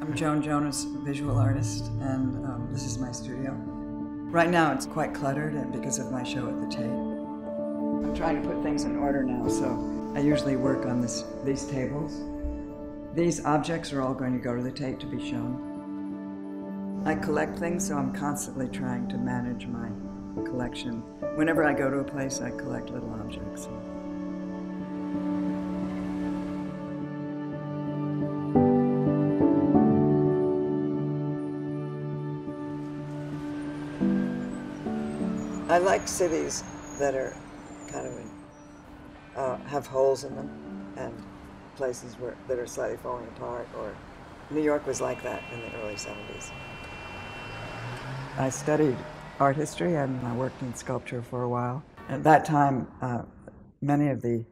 I'm Joan Jonas, visual artist, and this is my studio. Right now it's quite cluttered because of my show at the Tate. I'm trying to put things in order now, so I usually work on these tables. These objects are all going to go to the Tate to be shown. I collect things, so I'm constantly trying to manage my collection. Whenever I go to a place, I collect little objects. I like cities that are kind of have holes in them, and places that are slightly falling apart. Or New York was like that in the early 70s. I studied art history and I worked in sculpture for a while. At that time, many of the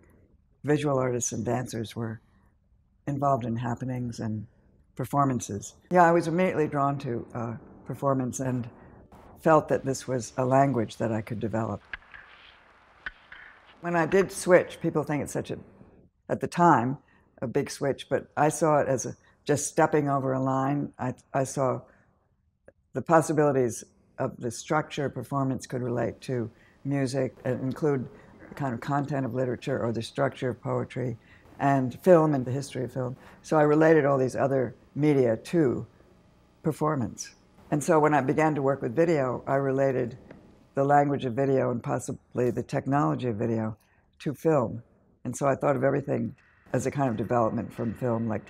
visual artists and dancers were involved in happenings and performances. Yeah, I was immediately drawn to performance and felt that this was a language that I could develop. When I did switch, people think it's such at the time, a big switch, but I saw it as just stepping over a line. I saw the possibilities of the structure performance could relate to music and include the kind of content of literature or the structure of poetry and film and the history of film. So I related all these other media to performance. And so when I began to work with video, I related the language of video and possibly the technology of video to film. And so I thought of everything as a kind of development from film. Like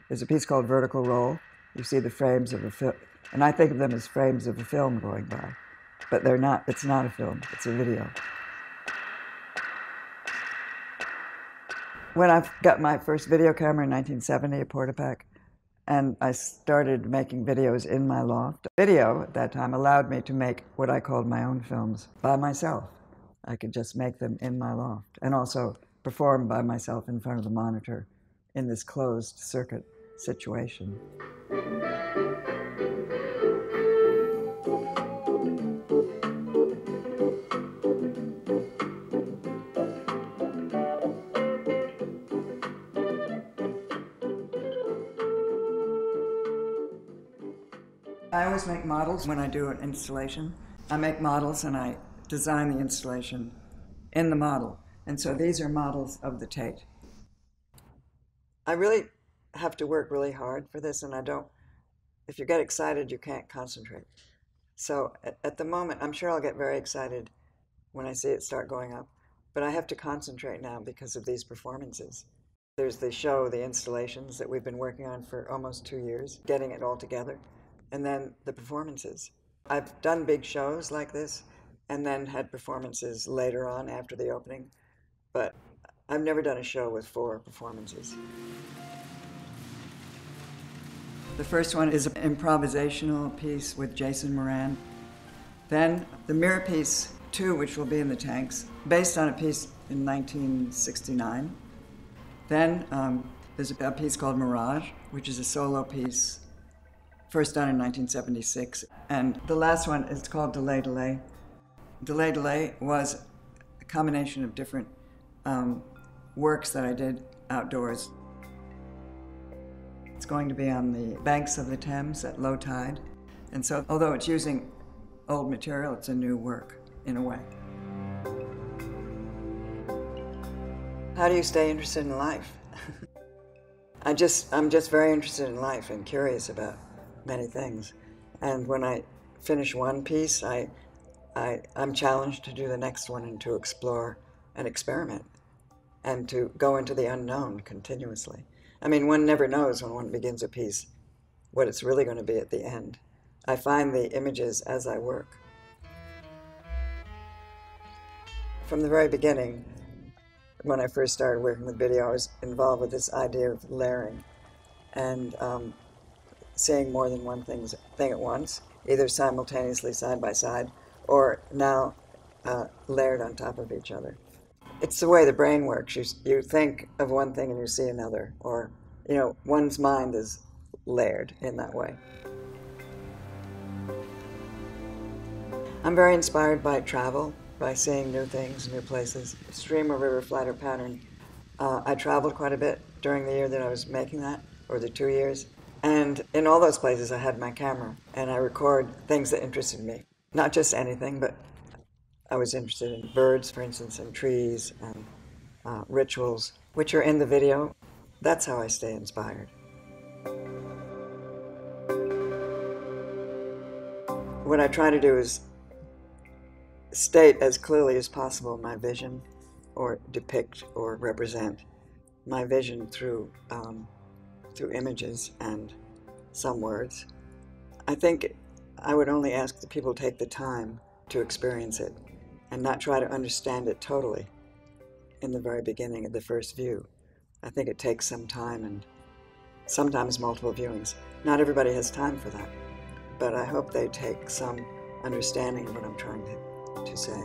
there's a piece called Vertical Roll. You see the frames of a film, and I think of them as frames of a film going by. But they're not, it's not a film, it's a video. When I got my first video camera in 1970, a Portapak, and I started making videos in my loft. Video at that time allowed me to make what I called my own films by myself. I could just make them in my loft and also perform by myself in front of the monitor in this closed circuit situation. I always make models when I do an installation. I make models and I design the installation in the model. And so these are models of the Tate. I really have to work really hard for this, and if you get excited, you can't concentrate. So at the moment, I'm sure I'll get very excited when I see it start going up, but I have to concentrate now because of these performances. There's the show, the installations that we've been working on for almost 2 years, getting it all together. And then the performances. I've done big shows like this and then had performances later on after the opening, but I've never done a show with 4 performances. The first one is an improvisational piece with Jason Moran. Then the Mirror Piece 2, which will be in the tanks, based on a piece in 1969. Then there's a piece called Mirage, which is a solo piece first done in 1976. And the last one is called Delay, Delay. Delay, Delay was a combination of different works that I did outdoors. It's going to be on the banks of the Thames at low tide. And so, although it's using old material, it's a new work, in a way. How do you stay interested in life? I'm just very interested in life and curious about many things. And when I finish one piece, I'm challenged to do the next one and to explore and experiment and to go into the unknown continuously. I mean, one never knows when one begins a piece what it's really going to be at the end. I find the images as I work. From the very beginning, when I first started working with video, I was involved with this idea of layering and seeing more than one thing at once, either simultaneously side by side or now layered on top of each other. It's the way the brain works. You think of one thing and you see another, or one's mind is layered in that way. I'm very inspired by travel, by seeing new things, new places. Stream or river, flat or pattern. I traveled quite a bit during the year that I was making that, or the 2 years. And in all those places, I had my camera, and I record things that interested me. Not just anything, but I was interested in birds, for instance, and trees, and rituals, which are in the video. That's how I stay inspired. What I try to do is state as clearly as possible my vision, or depict or represent my vision through images and some words. I think I would only ask that people take the time to experience it and not try to understand it totally in the very beginning, at the first view. I think it takes some time and sometimes multiple viewings. Not everybody has time for that, but I hope they take some understanding of what I'm trying to say.